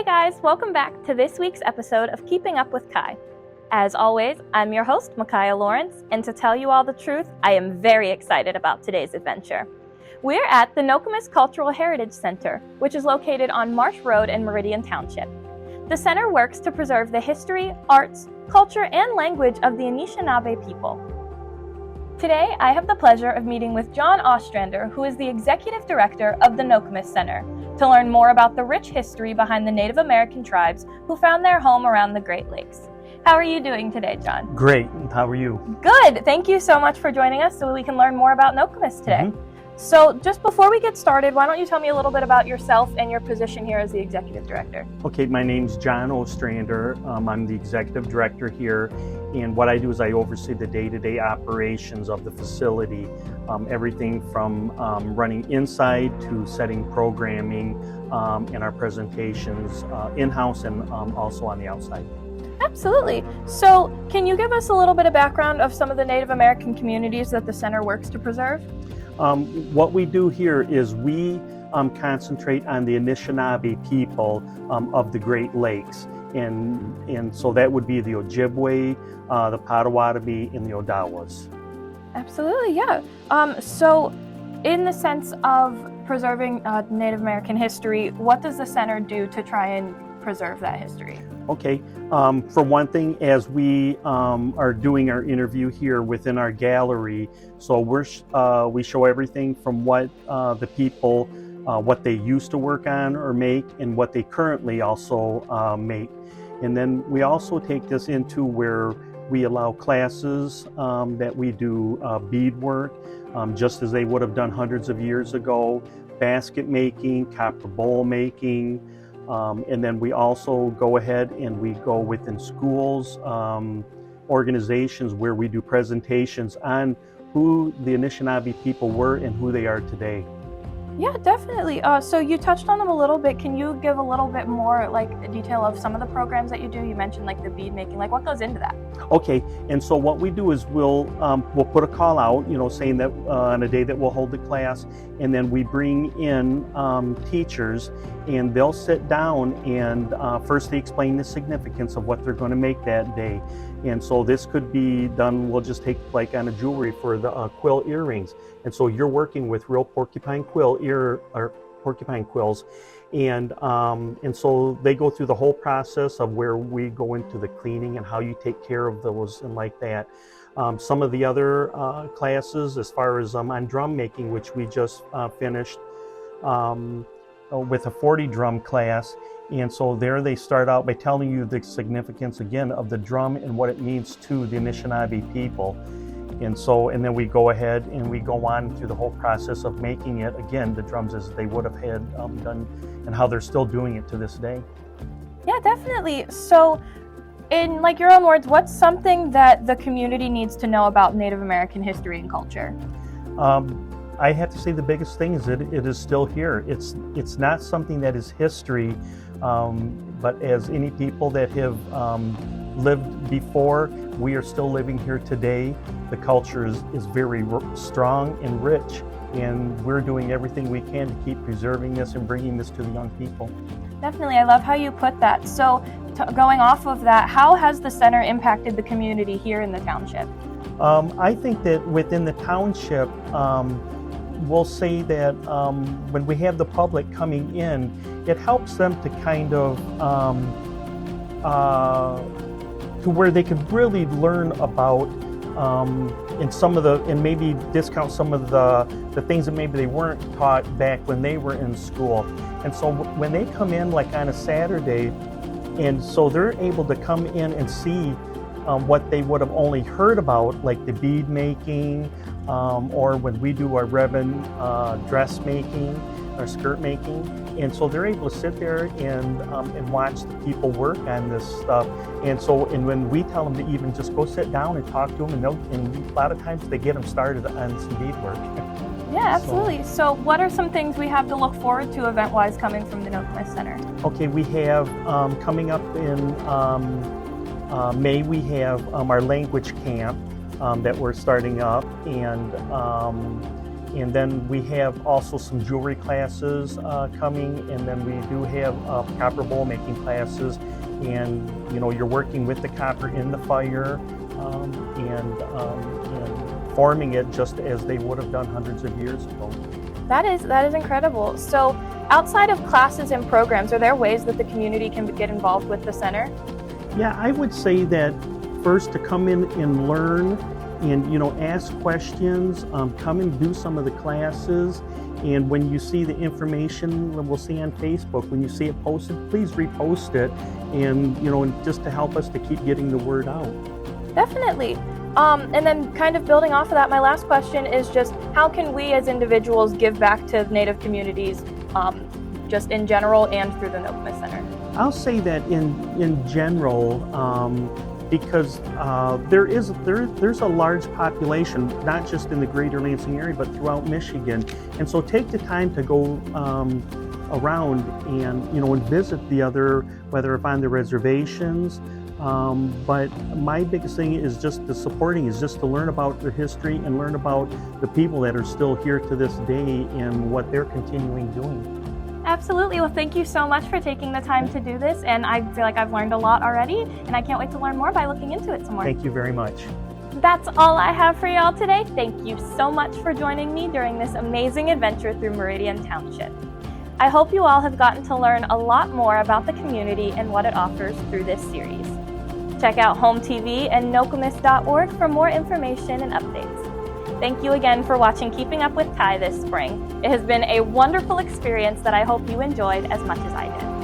guys, welcome back to this week's episode of Keeping Up with Kai. As always, I'm your host, Mikia Lawrence, and to tell you all the truth, I am very excited about today's adventure. We're at the Nokomis Cultural Heritage Center, which is located on Marsh Road in Meridian Township. The center works to preserve the history, arts, culture, and language of the Anishinaabe people. Today, I have the pleasure of meeting with John Ostrander, who is the Executive Director of the Nokomis Center, to learn more about the rich history behind the Native American tribes who found their home around the Great Lakes. How are you doing today, John? Great. How are you? Good. Thank you so much for joining us so we can learn more about Nokomis today. So just before we get started, why don't you tell me a little bit about yourself and your position here as the Executive Director? Okay, my name's John Ostrander. I'm the Executive Director here, and what I do is I oversee the day-to-day operations of the facility, everything from running inside to setting programming and our presentations in-house and also on the outside. Absolutely. So can you give us a little bit of background of some of the Native American communities that the center works to preserve? What we do here is we concentrate on the Anishinaabe people of the Great Lakes. And so that would be the Ojibwe, the Potawatomi, and the Odawas. Absolutely, yeah. So in the sense of preserving Native American history, what does the center do to try and preserve that history? Okay, for one thing, as we are doing our interview here within our gallery, so we show everything from what the people, what they used to work on or make, and what they currently also make. And then we also take this into where we allow classes that we do beadwork, just as they would have done hundreds of years ago, basket making, copper bowl making. And then we also go ahead and we go within schools, organizations where we do presentations on who the Anishinaabe people were and who they are today. Yeah, definitely. So you touched on them a little bit. Can you give a little bit more detail of some of the programs that you do? You mentioned the bead making, what goes into that? Okay, and so what we do is we'll put a call out, saying that on a day that we'll hold the class, and then we bring in teachers, and they'll sit down and first they explain the significance of what they're going to make that day. And so this could be done, we'll just take on a jewelry for the quill earrings. And so you're working with real porcupine quills, and so they go through the whole process of where we go into the cleaning and how you take care of those and like that. Some of the other classes, as far as on drum making, which we just finished with a 40 drum class. And so there they start out by telling you the significance again of the drum and what it means to the Anishinaabe people. And then we go ahead and we go on through the whole process of making it, again, the drums as they would have had done and how they're still doing it to this day. Yeah, definitely. So in your own words, what's something that the community needs to know about Native American history and culture? I have to say the biggest thing is that it is still here. It's not something that is history, but as any people that have lived before, we are still living here today. The culture is very strong and rich, and we're doing everything we can to keep preserving this and bringing this to the young people. Definitely, I love how you put that. So going off of that, how has the center impacted the community here in the township? I think that within the township, we'll say that when we have the public coming in, it helps them to kind of to where they can really learn about and maybe discount some of the things that maybe they weren't taught back when they were in school. And so when they come in on a Saturday, and so they're able to come in and see what they would have only heard about, like the bead making, or when we do our ribbon dress making, or skirt making. And so they're able to sit there and watch the people work on this stuff. And when we tell them to even just go sit down and talk to them, and a lot of times they get them started on some beadwork. Yeah, absolutely. So what are some things we have to look forward to event-wise coming from the Nokomis Center? Okay, we have coming up in May, we have our language camp that we're starting up, And then we have also some jewelry classes coming, and then we do have copper bowl making classes. And you're working with the copper in the fire and forming it just as they would have done hundreds of years ago. That is incredible. So outside of classes and programs, are there ways that the community can get involved with the center? Yeah, I would say that first to come in and learn and ask questions, come and do some of the classes. And when you see the information we'll see on Facebook, when you see it posted, please repost it, and just to help us to keep getting the word out. Definitely. And then kind of building off of that, my last question is just how can we as individuals give back to Native communities just in general and through the Nokomis Center? I'll say that in general, because there's a large population, not just in the greater Lansing area, but throughout Michigan. And so take the time to go around and visit the other, whether on the reservations. But my biggest thing is just the supporting, is just to learn about their history and learn about the people that are still here to this day and what they're continuing doing. Absolutely. Well, thank you so much for taking the time to do this. And I feel like I've learned a lot already, and I can't wait to learn more by looking into it some more. Thank you very much. That's all I have for y'all today. Thank you so much for joining me during this amazing adventure through Meridian Township. I hope you all have gotten to learn a lot more about the community and what it offers through this series. Check out HOMTV and Nokomis.org for more information and updates. Thank you again for watching Keeping Up with Kai this spring. It has been a wonderful experience that I hope you enjoyed as much as I did.